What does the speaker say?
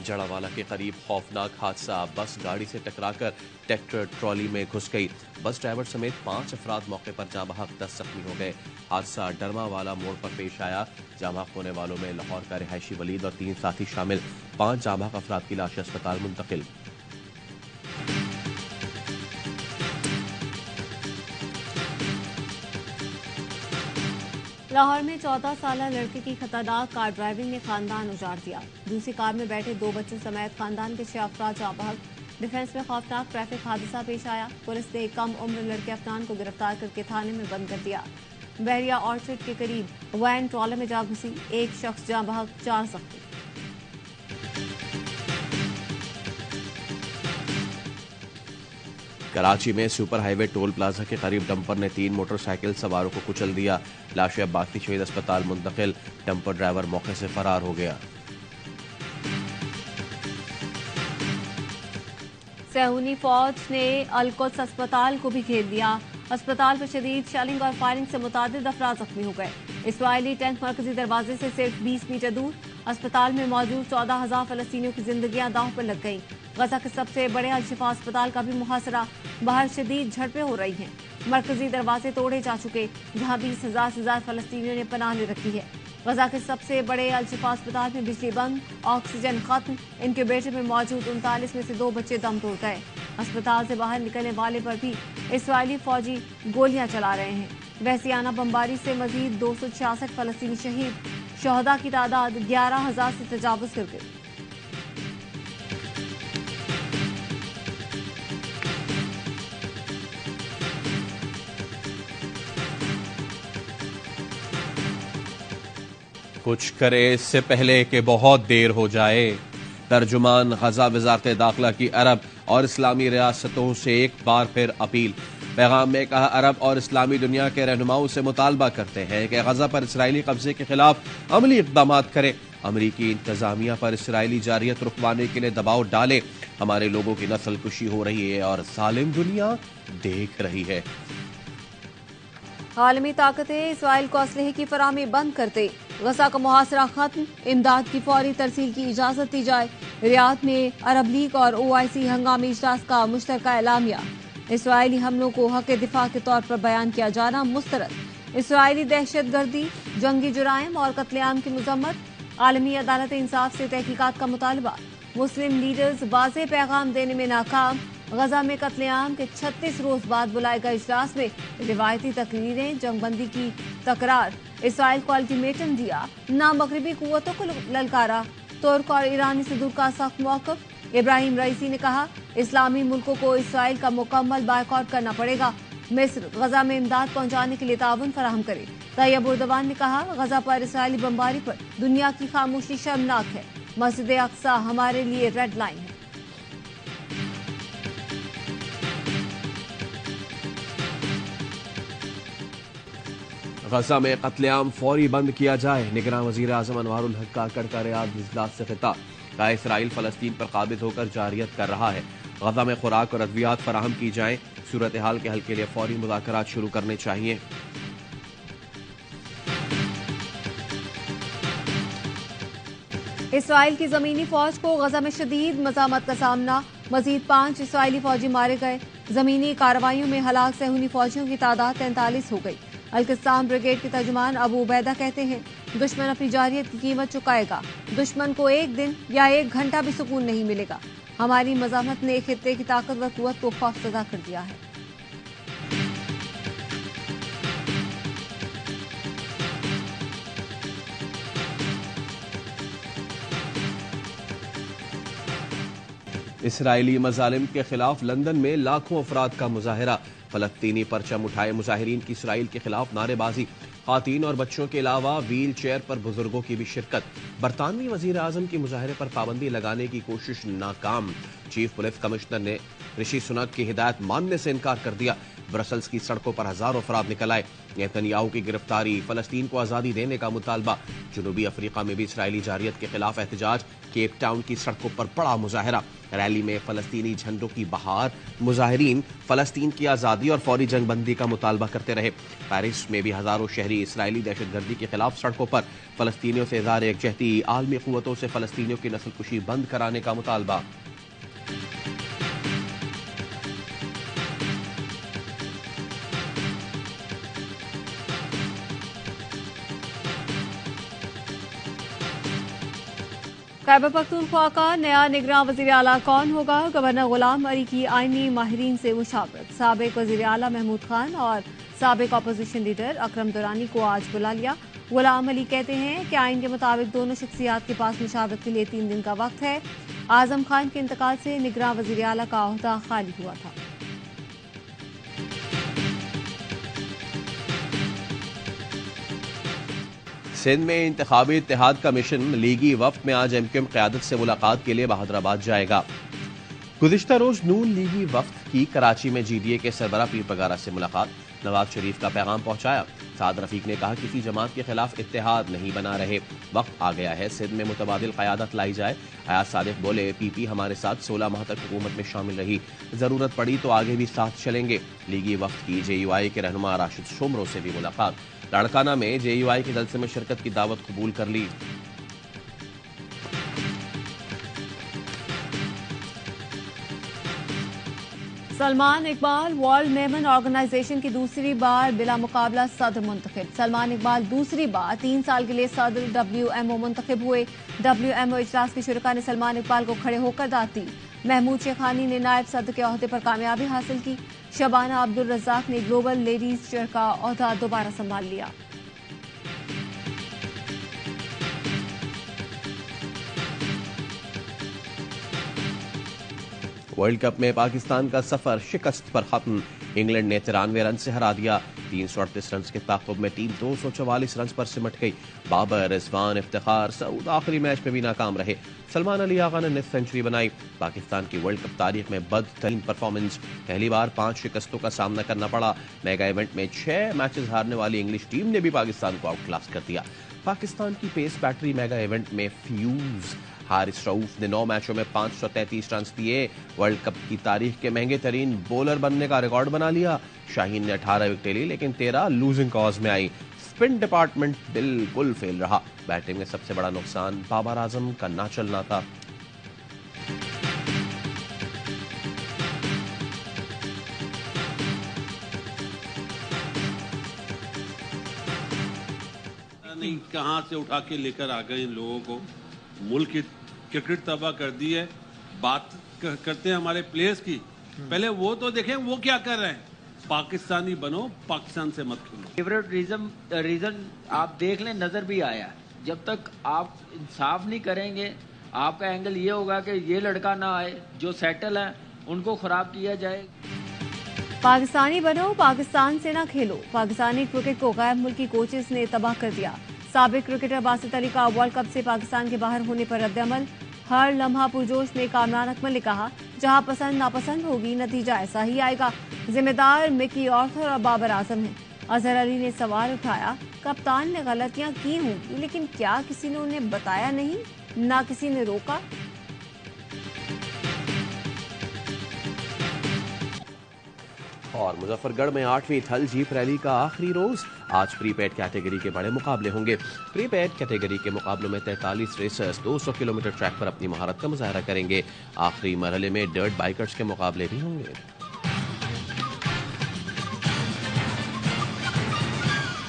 جڑاوالا کے قریب خوفناک حادثہ، بس گاڑی سے ٹکرا کر ٹریکٹر ٹرالی میں گھس گئی۔ بس ڈرائیور سمیت 5 افراد موقع پر جاں بحق، 10 زخمی ہو گئے۔ حادثہ ڈرما والا موڑ پر پیش آیا۔ جاں بحق ہونے والوں میں لاہور کا رہائشی ولید اور 3 ساتھی شامل۔ 5 جاں بحق افراد کی لاشیں اسپتال منتقل۔ لاہور میں 14 سالہ لڑکے کی خطرناک کار ڈرائیونگ نے خاندان اجاڑ دیا۔ دوسری کار میں بیٹھے 2 بچوں سمیت خاندان کے 6 افراد جاں بحق۔ ڈیفنس میں خوفناک ٹریفک حادثہ پیش آیا۔ پولیس نے کم عمر لڑکے افنان کو گرفتار کر کے تھانے میں بند کر دیا۔ بحریہ آرچرڈ کے قریب وین ٹرالے میں جا گھسی، 1 شخص جاں بحق، 4 زخمی۔ کراچی میں سپر ہائی وے ٹول پلازا کے قریب ڈمپر نے 3 موٹر سائیکل سواروں کو کچل دیا۔ لاشیں باقی شہید اسپتال منتقل۔ ڈمپر ڈرائیور موقع سے فرار ہو گیا۔ صہیونی فوج نے القدس اسپتال کو بھی گھیر دیا۔ اسپتال پر شدید شیلنگ اور فائرنگ سے متعدد افراد زخمی ہو گئے۔ اسرائیلی ٹینک مرکزی دروازے سے صرف 20 میٹر دور۔ اسپتال میں موجود 14,000 فلسطینیوں کی زندگیاں داؤ پر لگ گئیں۔ غزہ کے سب سے بڑے الشفا اسپتال کا بھی محاصرہ، باہر شدید جھڑپیں ہو رہی ہیں۔ مرکزی دروازے توڑے جا چکے، جہاں 20,000 سے زیادہ فلسطینیوں نے پناہ لے رکھی ہے۔ غزہ کے سب سے بڑے الشفا اسپتال میں بجلی بند، آکسیجن ختم، انکیوبیٹر میں موجود 39 میں سے 2 بچے دم توڑ گئے۔ اسپتال سے باہر نکلنے والے پر بھی اسرائیلی فوجی گولیاں چلا رہے ہیں۔ وحشیانہ بمباری سے مزید 266 فلسطینی شہید، شہداء کی تعداد 11,000 سے تجاوز کر گئی۔ کچھ کرے اس سے پہلے کہ بہت دیر ہو جائے۔ ترجمان غزہ وزارت داخلہ کی عرب اور اسلامی ریاستوں سے ایک بار پھر اپیل۔ پیغام میں کہا، عرب اور اسلامی دنیا کے رہنماؤں سے مطالبہ کرتے ہیں کہ غزہ پر اسرائیلی قبضے کے خلاف عملی اقدامات کرے۔ امریکی انتظامیہ پر اسرائیلی جارحیت رکوانے کے لیے دباؤ ڈالے۔ ہمارے لوگوں کی نسل کشی ہو رہی ہے اور ظالم دنیا دیکھ رہی ہے۔ عالمی طاقتیں اسرائیل کو اسلحے کی فراہمی بند کرتے، غزہ کا محاصرہ ختم، امداد کی فوری ترسیل کی اجازت دی جائے۔ ریاض میں عرب لیگ اور OIC ہنگامی اجلاس کا مشترکہ اعلامیہ۔ اسرائیلی حملوں کو حق دفاع کے طور پر بیان کیا جانا مسترد۔ اسرائیلی دہشت گردی، جنگی جرائم اور قتل عام کی مذمت، عالمی عدالت انصاف سے تحقیقات کا مطالبہ۔ مسلم لیڈرز واضح پیغام دینے میں ناکام۔ غزہ میں قتل عام کے 36 روز بعد بلائے گئے اجلاس میں روایتی تقریریں، جنگ بندی کی تکرار۔ اسرائیل کو الٹیمیٹم دیا، نہ مغربی قوتوں کو للکارا۔ ترک اور ایرانی صدور کا سخت موقف۔ ابراہیم رئیسی نے کہا، اسلامی ملکوں کو اسرائیل کا مکمل بائیکاٹ کرنا پڑے گا۔ مصر غزہ میں امداد پہنچانے کے لیے تعاون فراہم کرے۔ طیب اردوان نے کہا، غزہ پر اسرائیلی بمباری پر دنیا کی خاموشی شرمناک ہے۔ مسجد اقصی ہمارے لیے ریڈ لائن ہے۔ غزہ میں قتل عام فوری بند کیا جائے۔ نگراں وزیر اعظم انوار الحق کاکڑ کا ریاض اجلاس سے خطاب۔ کہا، اسرائیل فلسطین پر قابض ہو کر جارحیت کر رہا ہے۔ غزہ میں خوراک اور ادویات فراہم کی جائیں۔ صورتحال کے حل کے لیے فوری مذاکرات شروع کرنے چاہیے۔ اسرائیل کی زمینی فوج کو غزہ میں شدید مزاحمت کا سامنا۔ مزید 5 اسرائیلی فوجی مارے گئے۔ زمینی کارروائیوں میں ہلاک صہیونی فوجیوں کی تعداد 43 ہو گئی۔ القسام بریگیڈ کے ترجمان ابو عبیدہ کہتے ہیں، دشمن اپنی جارحیت کی قیمت چکائے گا۔ دشمن کو 1 دن یا 1 گھنٹہ بھی سکون نہیں ملے گا۔ ہماری مزاحمت نے خطے کی طاقت و قوت کو خوفزدہ کر دیا ہے۔ اسرائیلی مظالم کے خلاف لندن میں لاکھوں افراد کا مظاہرہ۔ فلسطینی پرچم اٹھائے مظاہرین کی اسرائیل کے خلاف نعرے بازی۔ خواتین اور بچوں کے علاوہ ویل چیئر پر بزرگوں کی بھی شرکت۔ برطانوی وزیر اعظم کی مظاہرے پر پابندی لگانے کی کوشش ناکام۔ چیف پولیس کمشنر نے رشی سنک کی ہدایت ماننے سے انکار کر دیا۔ برسلز کی سڑکوں پر ہزاروں افراد نکل آئے. نیتنیاہو کی گرفتاری، فلسطین کو آزادی دینے کا مطالبہ. جنوبی افریقہ میں بھی اسرائیلی جارحیت کے خلاف احتجاج. کیپ ٹاؤن کی سڑکوں پر بڑا مظاہرہ. ریلی میں فلسطینی جھنڈوں کی بہار. مظاہرین فلسطین کی آزادی اور فوری جنگ بندی کا مطالبہ کرتے رہے. پیرس میں بھی ہزاروں شہری اسرائیلی دہشت گردی کے خلاف سڑکوں پر. فلسطینیوں سے اظہار یکجہتی. عالمی قوتوں سے فلسطینیوں کی نسل کشی بند کرانے کا مطالبہ. خیبر پختونخوا کا نیا نگراں وزیر اعلیٰ کون ہوگا؟ گورنر غلام علی کی آئینی ماہرین سے مشاورت. سابق وزیر اعلیٰ محمود خان اور سابق اپوزیشن لیڈر اکرم درانی کو آج بلا لیا. غلام علی کہتے ہیں کہ آئین کے مطابق دونوں شخصیات کے پاس مشاورت کے لیے 3 دن کا وقت ہے. اعظم خان کے انتقال سے نگراں وزیر اعلیٰ کا عہدہ خالی ہوا تھا. سندھ میں انتخابی اتحاد کا مشن. لیگی وفد میں آج MQM قیادت سے ملاقات کے لیے بہادرآباد جائے گا. گزشتہ روز نون لیگی وفد کی کراچی میں GDA کے سربراہ پیر پگارا سے ملاقات. نواز شریف کا پیغام پہنچایا. سعد رفیق نے کہا کسی جماعت کے خلاف اتحاد نہیں بنا رہے. وقت آ گیا ہے سندھ میں متبادل قیادت لائی جائے. ایاز صادق بولے PP ہمارے ساتھ 16 ماہ تک حکومت میں شامل رہی. ضرورت پڑی تو آگے بھی ساتھ چلیں گے. لیگی وفد کی JUI کے رہنما راشد شمرو سے بھی ملاقات. لاڑکانہ میں JUI کے جلسے میں شرکت کی دعوت قبول کر لی. سلمان اقبال ورلڈ میمن آرگنائزیشن کی دوسری بار بلا مقابلہ صدر منتخب. سلمان اقبال دوسری بار 3 سال کے لیے صدر WMO منتخب ہوئے. WMO اجلاس کے شرکاء نے سلمان اقبال کو کھڑے ہو کر دعوت دی. محمود شیخانی نے نائب صدر کے عہدے پر کامیابی حاصل کی. شبانہ عبدالرزاق نے گلوبل لیڈیز چیئر کا عہدہ دوبارہ سنبھال لیا. ورلڈ کپ میں پاکستان کا سفر شکست پر ختم. انگلینڈ نے 93 رن سے ہرا دیا. 338 رنز کے تعاقب میں ٹیم 244 رنز پر سمٹ گئی. بابر، رضوان، افتخار، سعود آخری میچ میں بھی ناکام رہے. سلمان علی آغا نے نصف سنچری بنائی. پاکستان کی ورلڈ کپ تاریخ میں بدترین پرفارمنس. پہلی بار 5 شکستوں کا سامنا کرنا پڑا. میگا ایونٹ میں 6 میچز ہارنے والی انگلش ٹیم نے بھی پاکستان کو آؤٹ کلاس کر دیا. پاکستان کی پیس بیٹری میگا ایونٹ میں فیوز. حارث رؤوف نے 9 میچوں میں 533 رنز دیے. ورلڈ کپ کی تاریخ کے مہنگے ترین بولر بننے کا ریکارڈ بنا لیا. شاہین نے 18 وکٹیں لی لیکن 13 لوزنگ کاز میں آئی. اسپن ڈپارٹمنٹ بالکل فیل رہا. بیٹنگ میں سب سے بڑا نقصان بابر اعظم کا نہ چلنا تھا. کہاں سے اٹھا کے لے کر آ گئے ان لوگوں کو. ملک کی کرکٹ تباہ کر دی ہے. بات کرتے ہیں ہمارے پلیئرز کی. پہلے وہ تو دیکھیں وہ کیا کر رہے ہیں. پاکستانی بنو، پاکستان سے مت کھیلو. فیوریٹ ریزن آپ دیکھ لیں نظر بھی آیا. جب تک آپ انصاف نہیں کریں گے آپ کا اینگل یہ ہوگا کہ یہ لڑکا نہ آئے جو سیٹل ہیں ان کو خراب کیا جائے. پاکستانی بنو، پاکستان سے نہ کھیلو. پاکستانی کرکٹ کو غیر ملکی کوچز نے تباہ کر دیا. سابق کرکٹر باسط علی کا ورلڈ کپ سے پاکستان کے باہر ہونے پر رد عمل. ہر لمحہ پرجوش میں کامران اکمل نے کہا جہاں پسند ناپسند ہوگی نتیجہ ایسا ہی آئے گا. ذمہ دار مکی آرتھر اور بابر اعظم ہیں. اظہر علی نے سوال اٹھایا کپتان نے غلطیاں کی ہوں گی لیکن کیا کسی نے انہیں بتایا نہیں، نہ کسی نے روکا. اور مظفر گڑھ میں 8ویں تھل جیپ ریلی کا آخری روز. آج پری پیڈ کیٹیگری کے بڑے مقابلے ہوں گے. پری پیڈ کیٹیگری کے مقابلوں میں 43 ریسرز 200 کلومیٹر ٹریک پر اپنی مہارت کا مظاہرہ کریں گے. آخری مرحلے میں ڈرٹ بائیکرز کے مقابلے بھی ہوں گے.